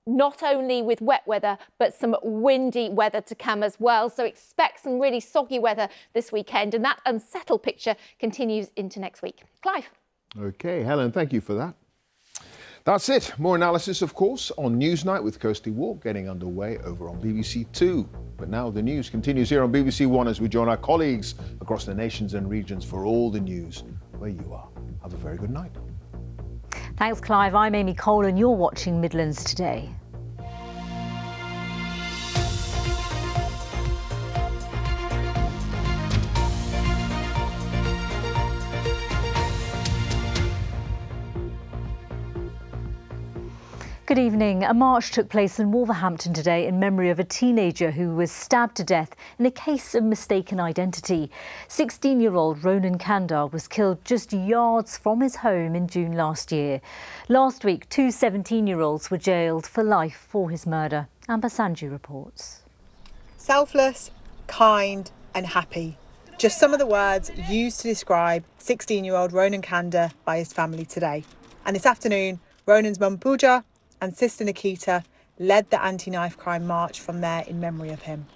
not only with wet weather, but some windy weather to come as well. So expect some really soggy weather this weekend, and that unsettled picture continues into next week. Clive. OK, Helen, thank you for that. That's it. More analysis, of course, on Newsnight with Kirsty Walk getting underway over on BBC Two. But now the news continues here on BBC One as we join our colleagues across the nations and regions for all the news where you are. Have a very good night. Thanks, Clive. I'm Amy Cole and you're watching Midlands Today. Good evening. A march took place in Wolverhampton today in memory of a teenager who was stabbed to death in a case of mistaken identity. 16-year-old Ronan Kandar was killed just yards from his home in June last year. Last week, two 17-year-olds were jailed for life for his murder. Amber Sanju reports. Selfless, kind and happy. Just some of the words used to describe 16-year-old Ronan Kandar by his family today. And this afternoon, Ronan's mum Pooja and sister Nikita led the anti-knife crime march from there in memory of him.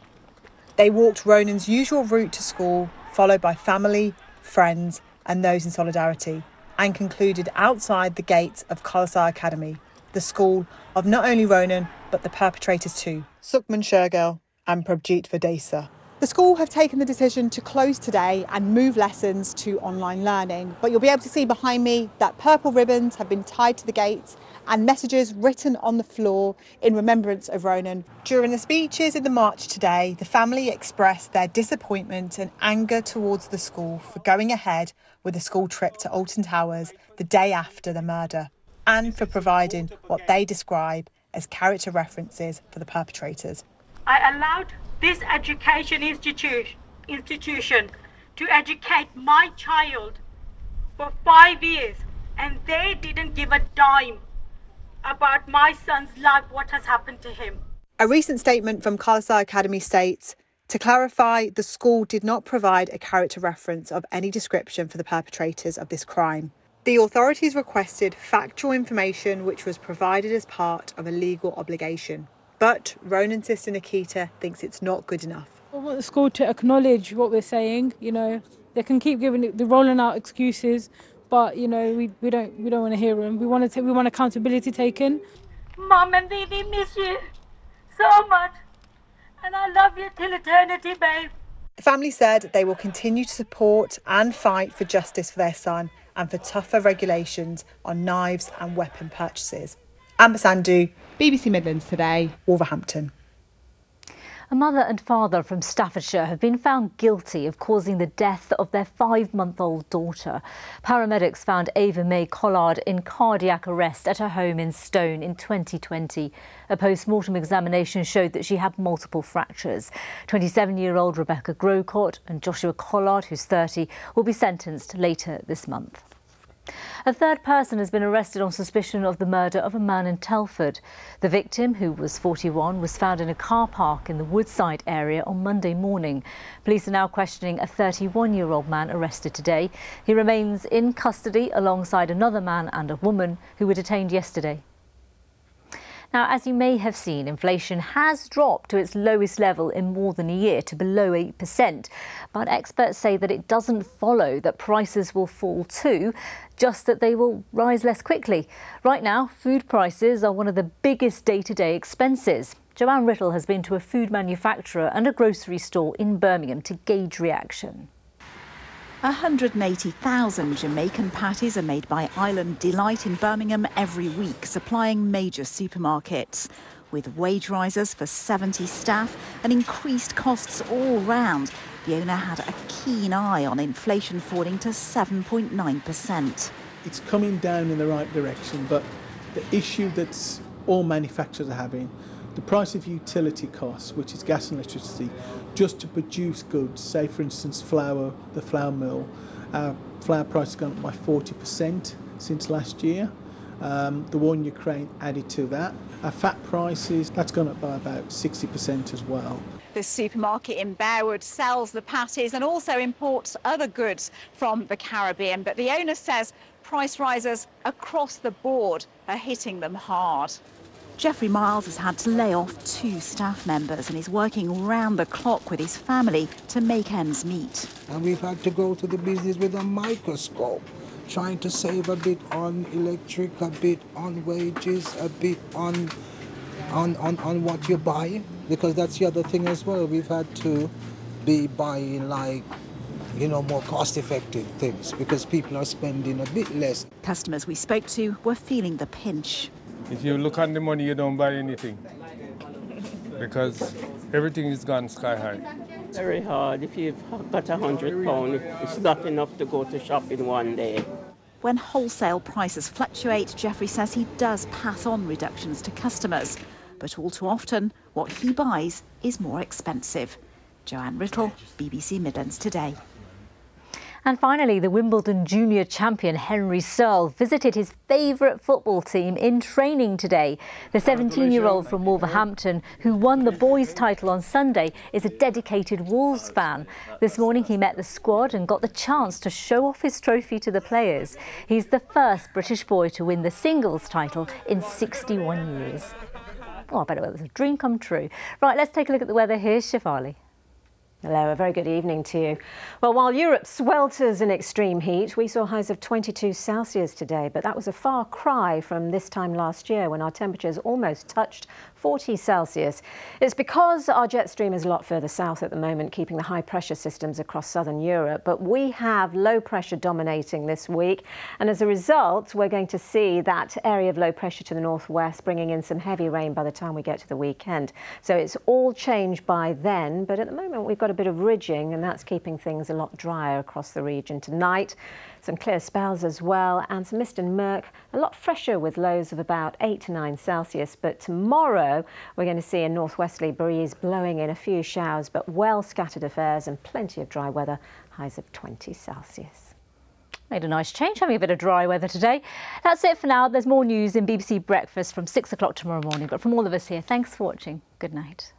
They walked Ronan's usual route to school, followed by family, friends and those in solidarity, and concluded outside the gates of Khalsa Academy, the school of not only Ronan, but the perpetrators too, Sukhman Shergill and Prabjit Vadesa. The school have taken the decision to close today and move lessons to online learning, but you'll be able to see behind me that purple ribbons have been tied to the gates and messages written on the floor in remembrance of Ronan. During the speeches in the march today, the family expressed their disappointment and anger towards the school for going ahead with the school trip to Alton Towers the day after the murder, and for providing what they describe as character references for the perpetrators. I allowed this education institution to educate my child for 5 years, and they didn't give a dime about my son's life, what has happened to him. A recent statement from Khalsa Academy states, to clarify, the school did not provide a character reference of any description for the perpetrators of this crime. The authorities requested factual information which was provided as part of a legal obligation. But Ronan's sister Nikita thinks it's not good enough. I want the school to acknowledge what we're saying. You know, they can keep rolling out excuses, but you know, we don't want to hear them. We want accountability taken. Mom and Didi miss you so much, and I love you till eternity, babe. The family said they will continue to support and fight for justice for their son and for tougher regulations on knives and weapon purchases. Amber Sandhu, BBC Midlands Today, Wolverhampton. A mother and father from Staffordshire have been found guilty of causing the death of their 5-month-old daughter. Paramedics found Ava May Collard in cardiac arrest at her home in Stone in 2020. A post-mortem examination showed that she had multiple fractures. 27-year-old Rebecca Grocott and Joshua Collard, who's 30, will be sentenced later this month. A third person has been arrested on suspicion of the murder of a man in Telford. The victim, who was 41, was found in a car park in the Woodside area on Monday morning. Police are now questioning a 31-year-old man arrested today. He remains in custody alongside another man and a woman who were detained yesterday. Now, as you may have seen, inflation has dropped to its lowest level in more than a year, to below 8%. But experts say that it doesn't follow that prices will fall too, just that they will rise less quickly. Right now, food prices are one of the biggest day-to-day expenses. Joanne Riddle has been to a food manufacturer and a grocery store in Birmingham to gauge reaction. 180,000 Jamaican patties are made by Island Delight in Birmingham every week, supplying major supermarkets. With wage rises for 70 staff and increased costs all round, the owner had a keen eye on inflation falling to 7.9%. It's coming down in the right direction, but the issue that all manufacturers are having, the price of utility costs, which is gas and electricity, just to produce goods, say for instance flour, the flour mill, flour price has gone up by 40% since last year. The war in Ukraine added to that. Our fat prices, that's gone up by about 60% as well. The supermarket in Bearwood sells the patties and also imports other goods from the Caribbean, but the owner says price rises across the board are hitting them hard. Geoffrey Miles has had to lay off 2 staff members and is working round the clock with his family to make ends meet. And we've had to go to the business with a microscope, trying to save a bit on electric, a bit on wages, a bit on what you buy, because that's the other thing as well. We've had to be buying more cost-effective things because people are spending a bit less. Customers we spoke to were feeling the pinch. If you look at the money, you don't buy anything because everything is gone sky high. Very hard. If you've got £100, it's not enough to go to shop in one day. When wholesale prices fluctuate, Geoffrey says he does pass on reductions to customers. But all too often, what he buys is more expensive. Joanne Riddle, BBC Midlands Today. And finally, the Wimbledon junior champion Henry Searle visited his favourite football team in training today. The 17-year-old from Wolverhampton, who won the boys' title on Sunday, is a dedicated Wolves fan. This morning he met the squad and got the chance to show off his trophy to the players. He's the first British boy to win the singles title in 61 years. Oh, I bet it was a dream come true. Right, let's take a look at the weather. Here's Shefali. Hello, a very good evening to you. Well, while Europe swelters in extreme heat, we saw highs of 22 Celsius today, but that was a far cry from this time last year when our temperatures almost touched 40 Celsius. It's because our jet stream is a lot further south at the moment, keeping the high pressure systems across southern Europe, but we have low pressure dominating this week, and as a result we're going to see that area of low pressure to the northwest bringing in some heavy rain by the time we get to the weekend. So it's all changed by then, but at the moment we've got a bit of ridging and that's keeping things a lot drier across the region tonight. Some clear spells as well and some mist and murk, a lot fresher with lows of about 8 to 9 Celsius. But tomorrow we're going to see a northwesterly breeze blowing in a few showers, but well scattered affairs and plenty of dry weather, highs of 20 Celsius. Made a nice change having a bit of dry weather today. That's it for now. There's more news in BBC Breakfast from 6 o'clock tomorrow morning. But from all of us here, thanks for watching. Good night.